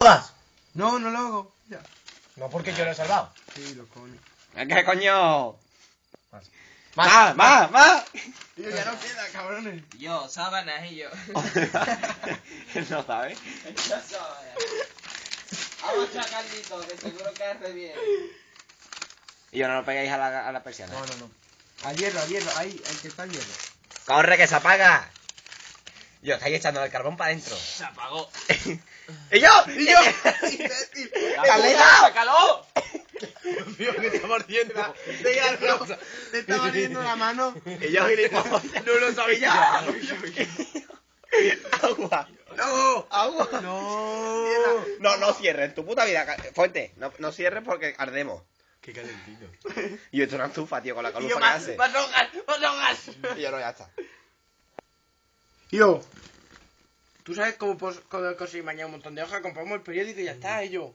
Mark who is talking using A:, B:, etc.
A: jodas!
B: No, no lo hago. Ya.
A: No, porque yo lo he salvado.
B: Sí, lo coño.
C: ¿Qué coño?
A: Más.
C: ¡Más!
B: Tío, ya no queda, cabrones.
D: Yo, sábanas y yo.
C: Él no sabe.
D: Ya sábanas. Vamos a Carlito, que seguro que hace bien.
C: Y yo no lo pegáis a la persiana.
B: No, no, no. Al hierro, ahí, el que está al hierro.
C: ¡Corre, que se apaga! Yo, estáis echando el carbón para adentro.
D: Se apagó.
C: ¡Y yo!
B: ¡Imbécil!
C: ¡Caleta!
D: ¡Sácalo!
A: Tío, ¿qué estamos haciendo?
B: Te está valiendo la mano.
C: ¡Y yo, gilipollas! ¡No lo sabía! ¡Agua!
B: ¡No!
C: ¡Agua!
B: ¡No!
C: No cierres, tu puta vida. Fuente, no cierres porque ardemos.
A: Qué calentito.
C: Y esto es una estufa, tío, con la
D: Y
C: calufa
D: yo,
C: que
D: más
C: hace.
D: hogas, más hogas.
C: Y yo no, ya está.
B: Yo. ¿Tú sabes cómo conseguir mañana un montón de hojas? Compramos el periódico y ya está, yo.